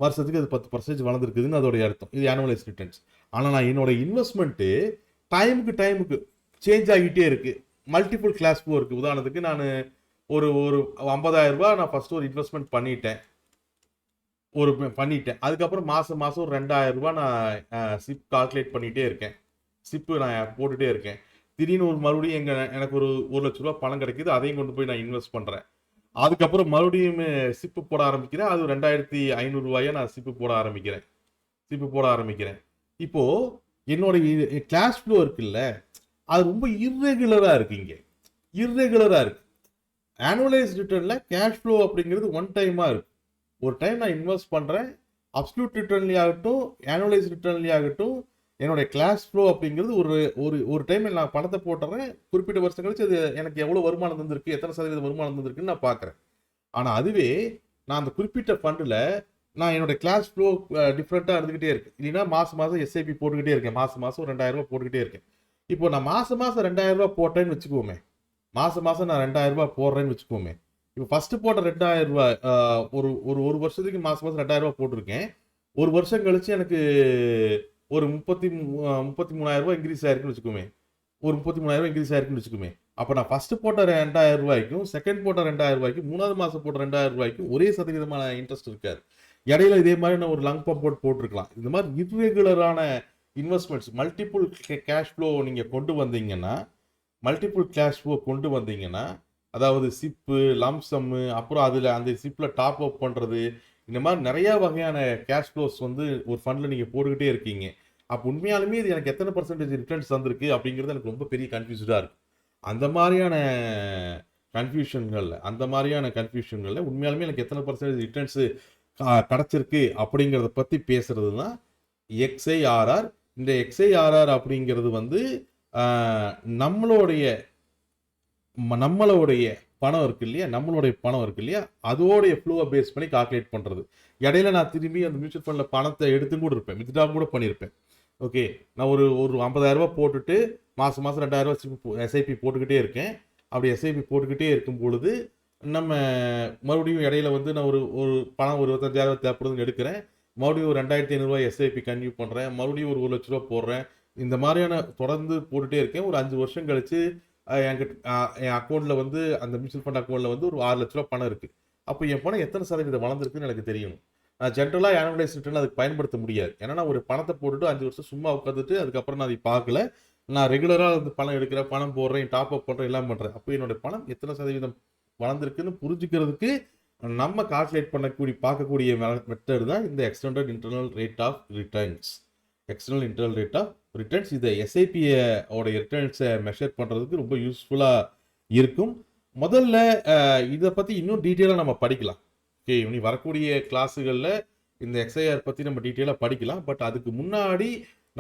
வருஷத்துக்கு அது 10% வளர்ந்துருக்குதுன்னு அதோடைய அர்த்தம். இது ஆனுவலைஸ் ரிட்டர்ன்ஸ். ஆனால் நான் என்னோட இன்வெஸ்ட்மெண்ட்டு டைமுக்கு சேஞ்ச் ஆகிட்டே இருக்குது. மல்டிபிள் கிளாஸ் ஃப்ளோ இருக்குது. உதாரணத்துக்கு நான் ஒரு 50,000 ரூபாய் நான் ஃபர்ஸ்ட் ஒரு இன்வெஸ்ட்மெண்ட் பண்ணிட்டேன். அதுக்கப்புறம் மாதம் ஒரு 2,000 ரூபாய் நான் சிப் கால்குலேட் பண்ணிகிட்டே இருக்கேன், சிப்பு நான் போட்டுகிட்டே இருக்கேன். திடீர்னு மறுபடியும் எனக்கு ஒரு 1 லட்ச ரூபா பணம் கிடைக்குது, அதையும் கொண்டு போய் நான் இன்வெஸ்ட் பண்ணுறேன். அதுக்கப்புறம் மறுபடியும் சிப்பு போட ஆரம்பிக்கிறேன், அது 2,500 ரூபாயை நான் சிப்பு போட ஆரம்பிக்கிறேன். இப்போது என்னோட கிளாஸ் ஃப்ளோ இருக்குல்ல, அது ரொம்ப இர்ரெகுலராக இருக்குது. ஆனுவலைஸ் ரிட்டர்னில் கேஷ் ஃப்ளோ அப்படிங்கிறது ஒன் டைமாக இருக்குது. ஒரு டைம் நான் இன்வெஸ்ட் பண்ணுறேன், அப்சல்யூட் ரிட்டர்ன்லேயே ஆகட்டும் ஆனுவலைஸ் ரிட்டர்ன்லேயே ஆகட்டும், என்னுடைய கிளாஸ் ஃப்ளோ அப்படிங்கிறது ஒரு டைம் நான் பணத்தை போட்டுறேன், குறிப்பிட்ட வருஷம் கழிச்சு அது எனக்கு எவ்வளோ வருமானம் தந்திருக்கு, எத்தனை சதவீதம் வருமானம் தந்திருக்குன்னு நான் பார்க்குறேன். ஆனால் அதுவே நான் அந்த குறிப்பிட்ட ஃபண்டில் நான் என்னோட கிளாஸ் ஃப்ளோ டிஃப்ரெண்ட்டாக இருந்துக்கிட்டே இருக்கு. இல்லைன்னா மாதம் எஸ்ஐபி போட்டுக்கிட்டே இருக்கேன், மாதம் ஒரு 2,000 ரூபா போட்டுக்கிட்டே இருக்கேன். இப்போ நான் மாதம் 2,000 ரூபா போட்டேன்னு வச்சுக்குவோமே, மாதம் நான் 2,000 ரூபா போடுறேன்னு வச்சுக்கோமே. இப்போ ஃபர்ஸ்ட் போட்ட 2,000 ரூபாய் ஒரு வருஷத்துக்கு மாதம் 2,000 ரூபா போட்டிருக்கேன். ஒரு வருஷம் கழிச்சு எனக்கு ஒரு 33,000 ரூபாய் இன்க்ரீஸ் ஆயிருக்குன்னு வச்சுக்கோமே, ஒரு 33,000 ரூபாய் இன்க்ரீஸ் ஆயிருக்குன்னு வச்சுக்கோமே. அப்போ நான் ஃபர்ஸ்ட் போட்ட 2,000 ரூபாய்க்கும் செகண்ட் போட்ட 2,000 ரூபாய்க்கும் 3வது மாதம் போட்ட 2,000 ரூபாய்க்கும் ஒரே சதவீதமான இன்ட்ரெஸ்ட் இருக்காது. இடையில இதே மாதிரி நான் ஒரு லங் பம்ப் போட்டிருக்கலாம். இந்த மாதிரி இர்ரெகுலரான இன்வெஸ்ட்மெண்ட்ஸ், மல்டிபிள் கேஷ் ஃப்ளோ நீங்கள் கொண்டு வந்தீங்கன்னா, அதாவது சிப்பு, லம்சம்மு, அப்புறம் அதில் அந்த சிப்பில் டாப் அப் பண்ணுறது, இந்த மாதிரி நிறையா வகையான கேஷ் ஃப்ளோஸ் ஒரு ஃபண்டில் நீங்கள் போட்டுக்கிட்டே இருக்கீங்க. அப்போ உண்மையாலுமே இது எனக்கு எத்தனை பர்சன்டேஜ் ரிட்டர்ன்ஸ் தந்திருக்கு அப்படிங்கிறது எனக்கு ரொம்ப பெரிய கன்ஃபியூஸ்டாக இருக்குது. அந்த மாதிரியான கன்ஃபியூஷன்களில் உண்மையாலுமே எனக்கு எத்தனை பர்சன்டேஜ் ரிட்டர்ன்ஸு கிடச்சிருக்கு அப்படிங்கிறத பற்றி பேசுகிறது தான் எக்ஸ்ஐஆர்ஆர். இந்த எக்ஸ்ஐஆர்ஆர் அப்படிங்கிறது நம்மளுடைய பணம் இருக்கு இல்லையா, நம்மளுடைய பணம் இருக்கு இல்லையா, அதோடைய ஃப்ளோவை பேஸ் பண்ணி கால்குலேட் பண்ணுறது. இடையில நான் திரும்பி அந்த மியூச்சுவல் ஃபண்டில் பணத்தை எடுத்து கூட இருப்பேன், வித்ட்ரா கூட பண்ணியிருப்பேன். ஓகே, நான் ஒரு ஒரு 50,000 போட்டுட்டு மாதம் மாதம் 2,000 எஸ்ஐபி போட்டுக்கிட்டே இருக்கேன். அப்படி எஸ்ஐபி போட்டுக்கிட்டே இருக்கும் பொழுது நம்ம மறுபடியும் இடையில வந்து நான் ஒரு ஒரு பணம் ஒரு 25,000 தேவைப்படுதுன்னு எடுக்கிறேன். மறுபடியும் ஒரு 2,500 எஸ்ஐபி கன்டினியூ பண்ணுறேன். மறுபடியும் ஒரு 1,00,000 போடுறேன். இந்த மாதிரியான தொடர்ந்து போட்டுகிட்டே இருக்கேன். ஒரு 5 வருஷம் கழிச்சு என்கிட்ட என் அக்கௌண்ட்டில் வந்து அந்த மியூச்சுவல் ஃபண்ட் அக்கௌண்ட்டில் வந்து ஒரு 6,00,000 பணம் இருக்குது. அப்போ என் பணம் எத்தனை சதவீதம் வளர்ந்துருக்குன்னு எனக்கு தெரியணும். நான் ஜென்ரலாக ஆனுவலைஸ் ரிட்டர்ன் அதுக்கு பயன்படுத்த முடியாது. ஏன்னா நான் ஒரு பணத்தை போட்டுட்டு 5 வருஷம் சும்மா உட்காந்துட்டு அதுக்கப்புறம் நான் அதை பார்க்கல. நான் ரெகுலராக வந்து பணம் எடுக்கிறேன், பணம் போடுறேன், டாப் அப் பண்ணுறேன், எல்லாம் பண்ணுறேன். அப்போ என்னோட பணம் எத்தனை சதவீதம் வளர்ந்துருக்குன்னு புரிஞ்சுக்கிறதுக்கு நம்ம கால்குலேட் பண்ணக்கூடிய பார்க்கக்கூடிய மெத்தட் தான் இந்த extended internal rate of returns. External internal rate of returns இதை எஸ்ஐபியோட ரிட்டர்ன்ஸை மெஷர் பண்ணுறதுக்கு ரொம்ப யூஸ்ஃபுல்லாக இருக்கும். முதல்ல இதை பற்றி இன்னும் டீட்டெயிலாக நம்ம படிக்கலாம். ஓகே, இனி வரக்கூடிய கிளாஸுகளில் இந்த எக்ஸ்ஐஆர் பற்றி நம்ம டீட்டெயிலாக படிக்கலாம். பட் அதுக்கு முன்னாடி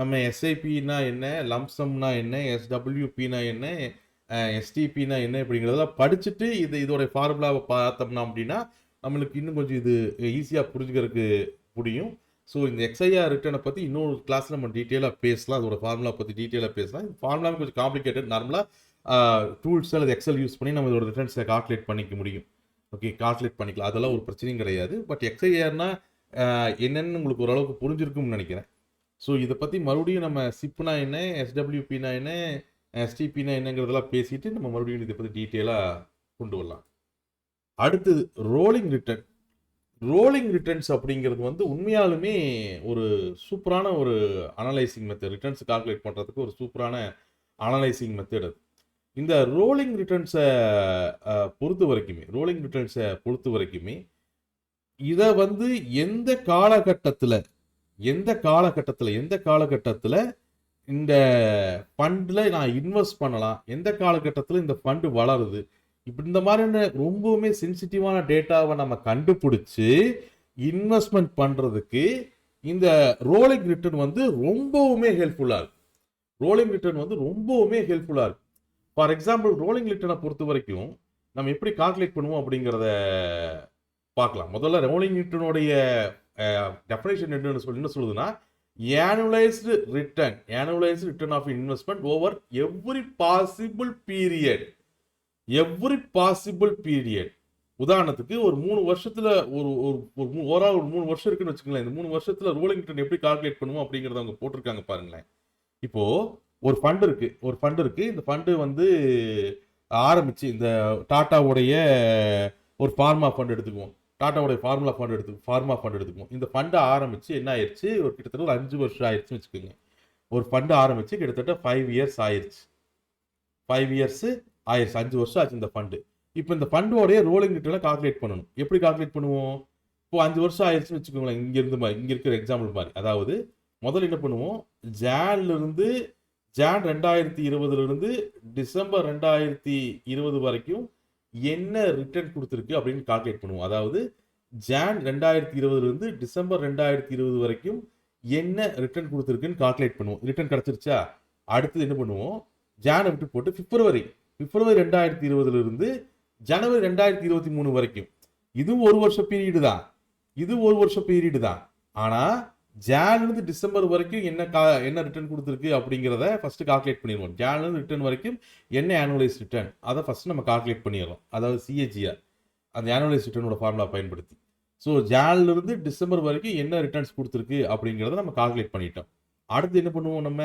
நம்ம எஸ்ஐபின்னா என்ன, லம்சம்னா என்ன, எஸ்டபிள்யூபின்னா என்ன, எஸ்டிபின்னா என்ன அப்படிங்கிறதெல்லாம் படிச்சுட்டு இதோட ஃபார்முலாவை பார்த்தோம்னா அப்படின்னா நம்மளுக்கு இன்னும் கொஞ்சம் இது ஈஸியாக புரிஞ்சுக்கிறதுக்கு முடியும். ஸோ இந்த எக்ஸ்ஐஆர் ரிட்டர்னை பற்றி இன்னொரு கிளாஸில் நம்ம டீட்டெயிலாக பேசலாம். அதோட ஃபார்முலா பற்றி டீட்டெயிலாக பேசலாம். இந்த ஃபார்முலா கொஞ்சம் காம்ப்ளிகேட்டட். நார்மலாக டூல்ஸ் அல்லது எக்ஸல் யூஸ் பண்ணி நம்ம இதோட ரிட்டர்ன்ஸை கால்குலேட் பண்ணிக்க முடியும். ஓகே, கால்குலேட் பண்ணிக்கலாம், அதெல்லாம் ஒரு பிரச்சனையும் கிடையாது. பட் எக்ஸ்ஐஆர்னா என்னென்னு உங்களுக்கு ஓரளவுக்கு புரிஞ்சிருக்கும்னு நினைக்கிறேன். ஸோ இதை பற்றி மறுபடியும் நம்ம சிப்னா என்ன, எஸ்டபிள்யூபினா என்ன, எஸ்டிபினா என்னங்கிறதெல்லாம் பேசிட்டு நம்ம மறுபடியும் இதை பற்றி டீட்டெயிலாக கொண்டு வரலாம். அடுத்தது ரோலிங் ரிட்டர்ன். ரோலிங் ரிட்டர்ன்ஸ் அப்படிங்கிறது வந்து உண்மையாலுமே ஒரு சூப்பரான ஒரு அனலைசிங் மெத்தட். ரிட்டர்ன்ஸ் கால்குலேட் பண்ணுறதுக்கு ஒரு சூப்பரான அனலைசிங் மெத்தட் அது. இந்த ரோலிங் ரிட்டர்ன்ஸை பொறுத்த வரைக்குமே இதை வந்து எந்த காலகட்டத்தில் இந்த ஃபண்டில் நான் இன்வெஸ்ட் பண்ணலாம், எந்த காலகட்டத்தில் இந்த ஃபண்டு வளருது, இப்படி இந்த மாதிரியான ரொம்பவுமே சென்சிட்டிவான டேட்டாவை நம்ம கண்டுபிடிச்சி இன்வெஸ்ட்மெண்ட் பண்ணுறதுக்கு இந்த ரோலிங் ரிட்டர்ன் வந்து ரொம்பவுமே ஹெல்ப்ஃபுல்லாக இருக்கும். ஃபார் எக்ஸாம்பிள் ரோலிங் ரிட்டர்னை பொறுத்த வரைக்கும் நம்ம எப்படி கால்குலேட் பண்ணுவோம் அப்படிங்கிறத பார்க்கலாம். முதல்ல ரோலிங் ரிட்டர்னுடைய டெஃபினேஷன் என்ன சொல்லுதுன்னா, annualized return of investment over every possible period. உதாரணத்துக்கு ஒரு 3 வருஷத்துல ஒரு ஓவரால் ஒரு 3 வருஷம் இருக்குன்னு வச்சுக்கோங்களேன். இந்த 3 வருஷத்துல ரோலிங் ரிட்டர்ன் எப்படி கால்குலேட் பண்ணுவோம் அப்படிங்கறத அவங்க போட்டிருக்காங்க பாருங்களேன். இப்போ ஒரு ஃபண்ட் இருக்கு. இந்த ஃபண்டு வந்து ஆரம்பிச்சு இந்த டாட்டாவுடைய ஒரு ஃபார்மா ஃபண்ட் எடுத்துக்குவோம். டாட்டாவுடைய ஃபார்மா ஃபண்ட் எடுத்துக்குவோம். இந்த ஃபண்டை ஆரம்பிச்சு என்ன ஆயிடுச்சு, ஒரு கிட்டத்தட்ட ஒரு 5 வருஷம் ஆயிடுச்சுன்னு வச்சுக்கோங்க. ஒரு ஃபண்டு ஆரம்பிச்சு கிட்டத்தட்ட 5 இயர்ஸ் ஆயிடுச்சு. 5 வருஷம் ஆச்சு இந்த ஃபண்டு. இப்போ இந்த ஃபண்டோடைய ரோலிங் ரிட்டர்னை கால்குலேட் பண்ணணும். எப்படி கால்குலேட் பண்ணுவோம்? இப்போ 5 வருஷம் ஆயிடுச்சுன்னு வச்சுக்கோங்களேன். இங்க இருக்கிற எக்ஸாம்பிள் மாதிரி. அதாவது முதல்ல என்ன பண்ணுவோம், ஜான் 2020 டிசம்பர் 2020 வரைக்கும் என்ன ரிட்டர்ன் கொடுத்துருக்கு அப்படின்னு கால்குலேட் பண்ணுவோம். அதாவது ஜான் 2020 டிசம்பர் 2020 வரைக்கும் என்ன ரிட்டர்ன் கொடுத்துருக்குன்னு கால்குலேட் பண்ணுவோம். ரிட்டர்ன் கிடைச்சிருச்சா, அடுத்து என்ன பண்ணுவோம், ஜானை விட்டு போட்டு பிப்ரவரி 2020 ஜனவரி 2023 வரைக்கும், இதுவும் ஒரு வருஷ பீரியடு தான். ஆனா ஜான்லேருந்து டிசம்பர் வரைக்கும் என்ன ரிட்டர்ன் கொடுத்துருக்கு அப்படிங்கிறத ஃபர்ஸ்ட் கால்குலேட் பண்ணிடுவோம். ஜான்லேருந்து ரிட்டர்ன் வரைக்கும் என்ன ஆனுவலைஸ் ரிட்டர்ன், அதை ஃபர்ஸ்ட் நம்ம கால்குலேட் பண்ணிடுறோம். அதாவது CAGR, அந்த ஆனுவலைஸ் ரிட்டர்னோட ஃபார்முலா பயன்படுத்தி. ஸோ ஜான்லேருந்து டிசம்பர் வரைக்கும் என்ன ரிட்டர்ன்ஸ் கொடுத்துருக்கு அப்படிங்கிறத நம்ம கால்குலேட் பண்ணிட்டோம். அடுத்து என்ன பண்ணுவோம், நம்ம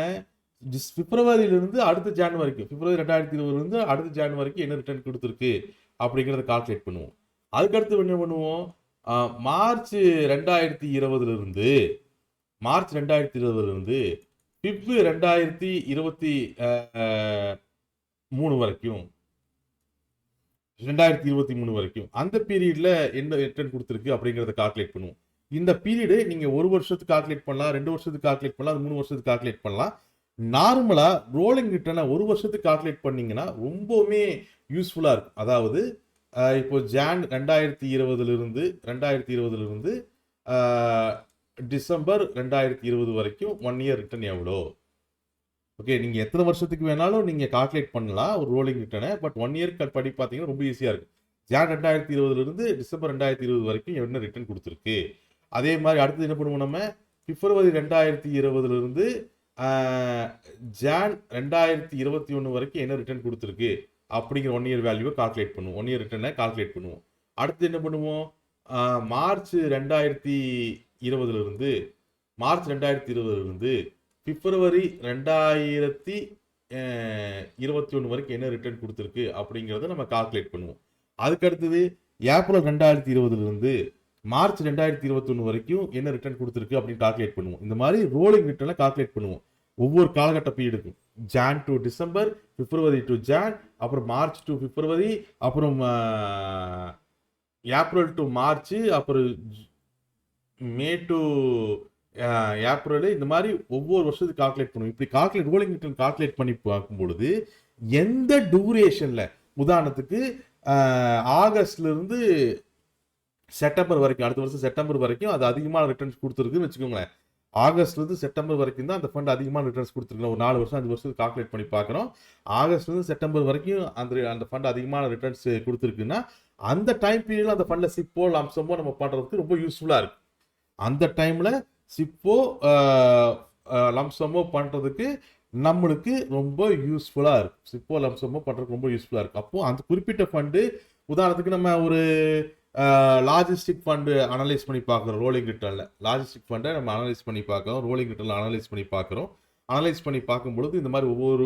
பிப்ரவரியிலிருந்து அடுத்த ஜான் வரைக்கும், பிப்ரவரி 2020 அடுத்த ஜான் வரைக்கும் என்ன ரிட்டர்ன் கொடுத்துருக்கு அப்படிங்கிறத கால்குலேட் பண்ணுவோம். அதுக்கடுத்து என்ன பண்ணுவோம், மார்ச் 2020 பிப் 2023 வரைக்கும் அந்த பீரியட்ல என்ன ரிட்டர்ன் கொடுத்துருக்கு அப்படிங்கிறத கால்குலேட் பண்ணுவோம். இந்த பீரியடு நீங்க 1 வருஷத்துக்கு கால்குலேட் பண்ணலாம், 2 வருஷத்துக்கு கால்குலேட் பண்ணலாம், 3 வருஷத்துக்கு கால்குலேட் பண்ணலாம். நார்மலா ரோலிங் ரிட்டர்னை 1 வருஷத்துக்கு கால்குலேட் பண்ணீங்கன்னா ரொம்பவுமே யூஸ்ஃபுல்லா இருக்கும். அதாவது இப்போ ஜான் 2020 டிசம்பர் 2020 வரைக்கும் 1 இயர் ரிட்டர்ன் எவ்வளோ, ஓகே, நீங்கள் எத்தனை வருஷத்துக்கு வேணாலும் நீங்கள் கால்குலேட் பண்ணலாம் ஒரு ரோலிங் ரிட்டர்னை. பட் 1 இயர் படி பார்த்தீங்கன்னா ரொம்ப ஈஸியாக இருக்குது. ஜான் 2020லேருந்து டிசம்பர் 2020 வரைக்கும் என்ன ரிட்டர்ன் கொடுத்துருக்கு. அதே மாதிரி அடுத்தது என்ன பண்ணுவோம், நம்ம பிப்ரவரி 2020லேருந்து ஜான் 2021 வரைக்கும் என்ன ரிட்டர்ன் கொடுத்துருக்கு அப்படிங்கிற 1 இயர் வேல்யூவை கால்குலேட் பண்ணுவோம். 1 இயர் ரிட்டர்னை கால்குலேட் பண்ணுவோம். அடுத்து என்ன பண்ணுவோம், மார்ச் 2020லேருந்து பிப்ரவரி 2021 வரைக்கும் என்ன ரிட்டர்ன் கொடுத்துருக்கு அப்படிங்கிறத நம்ம கால்குலேட் பண்ணுவோம். அதுக்கு அடுத்தது ஏப்ரல் 2020லேருந்து மார்ச் 2021 வரைக்கும் என்ன ரிட்டர்ன் கொடுத்துருக்கு அப்படின்னு கால்குலேட் பண்ணுவோம். இந்த மாதிரி ரோலிங் ரிட்டர்னை கால்குலேட் பண்ணுவோம் ஒவ்வொரு காலகட்ட பீரியடுக்கும். Jan to December, February to Jan, அப்புறம் மார்ச் டு பிப்ரவரி, அப்புறம் ஏப்ரல் டு மார்ச், அப்புறம் மே டு ஏப்ரல், இந்த மாதிரி ஒவ்வொரு வருஷத்துக்கு கால்குலேட் பண்ணுவோம். இப்படி ரோலிங் ரிட்டர்ன் கால்குலேட் பண்ணி பார்க்கும் பொழுது எந்த டூரேஷன்ல, உதாரணத்துக்கு ஆகஸ்ட்ல இருந்து செப்டம்பர் வரைக்கும், அடுத்த வருஷம் செப்டம்பர் வரைக்கும் அது அதிகமான ரிட்டர்ன்ஸ் கொடுத்துருக்குன்னு வச்சுக்கோங்களேன். ஆகஸ்ட்ல இருந்து செப்டம்பர் வரைக்கும் தான் அந்த ஃபண்ட் அதிகமான ரிட்டர்ன்ஸ் கொடுத்துருக்கு. ஒரு 4 வருஷம் 5 வருஷத்துக்கு கால்குலேட் பண்ணி பார்க்குறோம். ஆகஸ்ட்ல இருந்து செப்டம்பர் வரைக்கும் அந்த ஃபண்ட் அதிகமான ரிட்டர்ன்ஸ் கொடுத்துருக்குன்னா அந்த டைம் பீரியட்ல அந்த ஃபண்ட்ல சிப்போ லம்சமோ நம்ம பண்றதுக்கு ரொம்ப யூஸ்ஃபுல்லா இருக்கு. அந்த டைம்ல சிப்போ லம்சமோ பண்றதுக்கு நம்மளுக்கு ரொம்ப யூஸ்ஃபுல்லா இருக்கு. சிப்போ லம்சமோ பண்றதுக்கு ரொம்ப யூஸ்ஃபுல்லா இருக்கு. அப்போ அந்த குறிப்பிட்ட ஃபண்டு, உதாரணத்துக்கு நம்ம ஒரு லாஜிஸ்டிக் ஃபண்டு அனலைஸ் பண்ணி பார்க்குறோம். ரோலிங் ரிட்டர்னில் லாஜிஸ்டிக் ஃபண்டை நம்ம அனலைஸ் பண்ணி பார்க்குறோம். ரோலிங் ரிட்டர்னில் அனலைஸ் பண்ணி பார்க்குறோம். அனலைஸ் பண்ணி பார்க்கும்பொழுது இந்த மாதிரி ஒவ்வொரு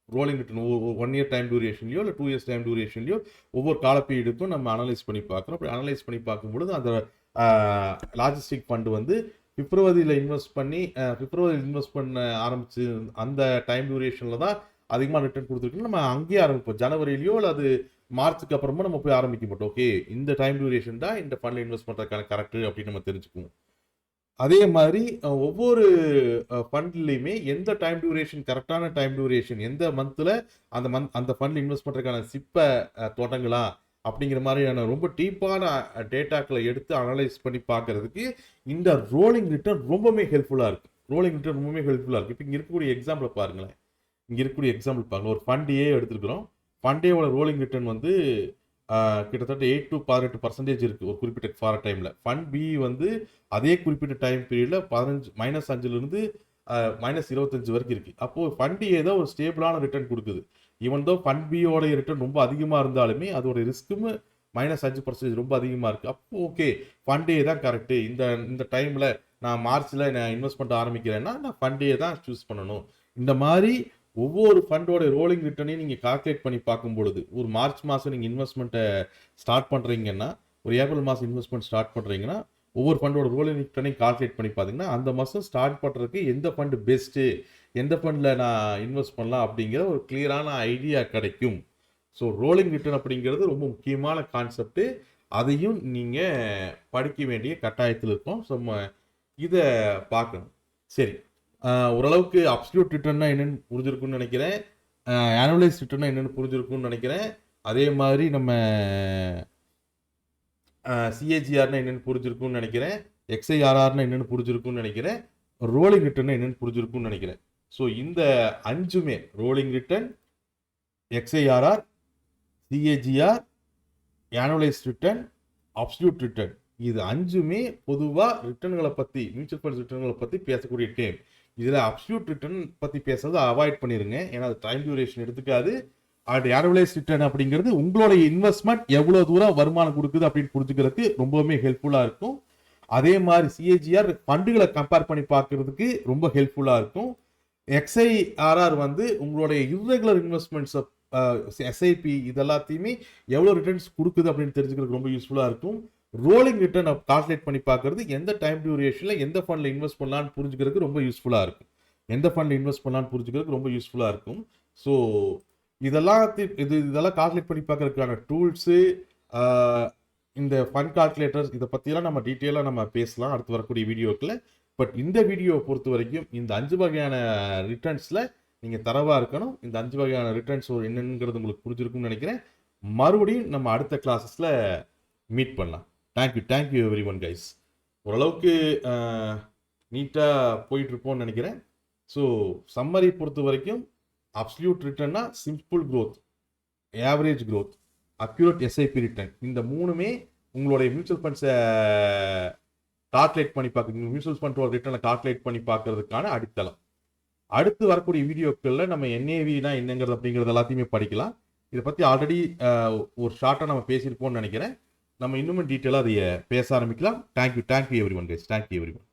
ரோலிங் ரிட்டர்ன் 1 இயர் டைம் டியூரேஷன்லையோ இல்லை 2 இயர்ஸ் டைம் டியூரேஷன்லையோ ஒவ்வொரு காலப்பீடுக்கும் நம்ம அனலைஸ் பண்ணி பார்க்குறோம். அப்படி அனலைஸ் பண்ணி பார்க்கும்பொழுது அந்த லாஜிஸ்டிக் ஃபண்டு வந்து பிப்ரவரியில் இன்வெஸ்ட் பண்ண ஆரம்பிச்சு அந்த டைம் டியூரேஷனில் தான் அதிகமாக ரிட்டர்ன் கொடுத்துருக்குன்னு நம்ம அங்கேயே ஆரம்பிப்போம். ஜனவரியிலையோ இல்லை அது மார்ச்சுக்கு அப்புறமா நம்ம போய் ஆரம்பிக்க மாட்டோம். ஓகே, இந்த டைம் டியூரேஷன் தான் இந்த ஃபண்ட்ல இன்வெஸ்ட் பண்ணுறதுக்கான கரெக்ட் அப்படின்னு நம்ம தெரிஞ்சுக்குவோம். அதே மாதிரி ஒவ்வொரு ஃபண்ட்லையுமே எந்த டைம் டியூரேஷன் கரெக்டான டைம் டியூரேஷன், எந்த மந்த்தில் அந்த ஃபண்ட்ல இன்வெஸ்ட் பண்ணுறதுக்கான சிப்பை தொடங்கலாம் அப்படிங்கிற மாதிரியான ரொம்ப டீப்பான டேட்டாக்களை எடுத்து அனலைஸ் பண்ணி பார்க்கறதுக்கு இந்த ரோலிங் ரிட்டர்ன் ரொம்பவே ஹெல்ப்ஃபுல்லாக இருக்குது. இப்போ இங்கே இருக்கக்கூடிய எக்ஸாம்பிள் பாருங்களேன். ஒரு ஃபண்ட் ஏ எடுத்துருக்கிறோம். ஃபண்ட் ஏவோட ரோலிங் ரிட்டர்ன் வந்து கிட்டத்தட்ட 8 to 18% இருக்குது ஒரு குறிப்பிட்ட ஃபார் டைமில். ஃபண்ட் பி வந்து அதே குறிப்பிட்ட டைம் பீரியடில் -5லிருந்து -25 வரைக்கும் இருக்குது. அப்போது ஃபண்ட் ஏ தான் ஒரு ஸ்டேபிளான ரிட்டர்ன் கொடுக்குது. ஈவன் தோ ஃபண்ட் பியோட ரிட்டர்ன் ரொம்ப அதிகமாக இருந்தாலுமே அதோட ரிஸ்க்கும் -5% ரொம்ப அதிகமாக இருக்குது. அப்போ ஓகே, ஃபண்ட் ஏ தான் கரெக்டு. இந்த டைமில் நான் மார்ச்சில் இன்வெஸ்ட் பண்ண ஆரம்பிக்கிறேன்னா நான் ஃபண்ட் ஏ தான் சூஸ் பண்ணணும். இந்த மாதிரி ஒவ்வொரு ஃபண்டோட ரோலிங் ரிட்டர்னையும் நீங்கள் கால்குலேட் பண்ணி பார்க்கும் பொழுது, ஒரு மார்ச் மாதம் நீங்கள் இன்வெஸ்ட்மெண்ட்டை ஸ்டார்ட் பண்ணுறீங்கன்னா, ஒரு ஏப்ரல் மாதம் இன்வெஸ்ட்மெண்ட் ஸ்டார்ட் பண்ணுறீங்கன்னா, ஒவ்வொரு ஃபண்டோட ரோலிங் ரிட்டர்னையும் கால்குலேட் பண்ணி பார்த்தீங்கன்னா அந்த மாதம் ஸ்டார்ட் பண்ணுறதுக்கு எந்த ஃபண்டு பெஸ்ட்டு, எந்த ஃபண்டில் நான் இன்வெஸ்ட் பண்ணலாம் அப்படிங்கிற ஒரு கிளியரான ஐடியா கிடைக்கும். ஸோ ரோலிங் ரிட்டர்ன் அப்படிங்கிறது ரொம்ப முக்கியமான கான்செப்ட்டு. அதையும் நீங்கள் படிக்க வேண்டிய கட்டாயத்தில் இருக்கும். ஸோ நம்ம இதை பார்க்கணும். சரி, ஓரளவுக்கு அப்சல்யூட் ரிட்டர்னா என்னென்னு புரிஞ்சிருக்குன்னு நினைக்கிறேன். ஆனுவலைஸ் ரிட்டர்னா என்னென்னு புரிஞ்சிருக்குன்னு நினைக்கிறேன். அதே மாதிரி நம்ம சிஏஜிஆர்னா என்னென்னு புரிஞ்சிருக்குன்னு நினைக்கிறேன். எக்ஸ்ஐஆர்ஆர்னா என்னென்னு புரிஞ்சிருக்குன்னு நினைக்கிறேன். ரோலிங் ரிட்டர்னா என்னென்னு புரிஞ்சிருக்குன்னு நினைக்கிறேன். ஸோ இந்த 5மே rolling return, XIRR, CAGR, annualise return, absolute return, இது 5மே பொதுவாக ரிட்டர்ன்களை பற்றி, மியூச்சுவல் ஃபண்ட்ஸ் ரிட்டர்ன்களை பற்றி பேசக்கூடிய டேம். இதில் அப்சல்யூட் ரிட்டர்ன் பற்றி பேசுறதை அவாய்ட் பண்ணிடுங்க. ஏன்னா அது டைம் டியூரேஷன் எடுத்துக்காது. அது ஆனுவலைஸ் ரிட்டர்ன் அப்படிங்கிறது உங்களுடைய இன்வெஸ்ட்மெண்ட் எவ்வளோ தூரம் வருமானம் கொடுக்குது அப்படின்னு புரிஞ்சுக்கிறதுக்கு ரொம்பவுமே ஹெல்ப்ஃபுல்லாக இருக்கும். அதே மாதிரி சிஏஜிஆர் ஃபண்டுகளை கம்பேர் பண்ணி பார்க்கறதுக்கு ரொம்ப ஹெல்ப்ஃபுல்லாக இருக்கும். எக்ஸ்ஐஆர்ஆர் வந்து உங்களுடைய இர்ரெகுலர் இன்வெஸ்ட்மெண்ட்ஸை, எஸ்ஐபி இதெல்லாத்தையுமே எவ்வளோ ரிட்டர்ன்ஸ் கொடுக்குது அப்படின்னு தெரிஞ்சுக்கிறதுக்கு ரொம்ப யூஸ்ஃபுல்லாக இருக்கும். ரோலிங் ரிட்டர்ன் கால்குலேட் பண்ணி பார்க்கறது எந்த டைம் டியூரேஷனில் எந்த ஃபண்டில் இன்வெஸ்ட் பண்ணலான்னு புரிஞ்சுக்கிறதுக்கு ரொம்ப யூஸ்ஃபுல்லாக இருக்கும். ஸோ இதெல்லாம் கால்குலேட் பண்ணி பார்க்கறதுக்கான டூல்ஸு, இந்த ஃபண்ட் கால்குலேட்டர்ஸ், இதை பற்றியெல்லாம் நம்ம டீட்டெயிலாக நம்ம பேசலாம் அடுத்து வரக்கூடிய வீடியோக்களில். பட் இந்த வீடியோவை பொறுத்த வரைக்கும் இந்த 5 வகையான ரிட்டர்ன்ஸில் நீங்கள் தரவாக இருக்கணும். இந்த 5 வகையான ரிட்டர்ன்ஸ் என்னங்கிறது உங்களுக்கு புரிஞ்சிருக்கும்னு நினைக்கிறேன். மறுபடியும் நம்ம அடுத்த கிளாஸஸில் மீட் பண்ணலாம். Thank you everyone guys. ஓரளவுக்கு நீட்டாக போயிட்டுருப்போம்னு நினைக்கிறேன். ஸோ சம்மரி பொறுத்த வரைக்கும் அப்சல்யூட் ரிட்டர்னா simple growth, average growth, accurate SIP return, இந்த மூணுமே உங்களுடைய மியூச்சுவல் ஃபண்ட்ஸை கால்குலேட் பண்ணி பார்க்குறது, மியூச்சுவல் ஃபண்டோட ரிட்டர்னை கால்குலேட் பண்ணி பார்க்கறதுக்கான அடித்தளம். அடுத்து வரக்கூடிய வீடியோக்களில் நம்ம என்ஏவினா என்னங்கிறது அப்படிங்கிறது எல்லாத்தையுமே படிக்கலாம். இதை பற்றி ஆல்ரெடி ஒரு ஷார்ட்டாக நம்ம பேசியிருப்போம்னு நினைக்கிறேன். நம்ம இன்னுமே டீட்டெயிலாக அதை பேச ஆரம்பிக்கலாம். Thank you everyone guys, thank you every one.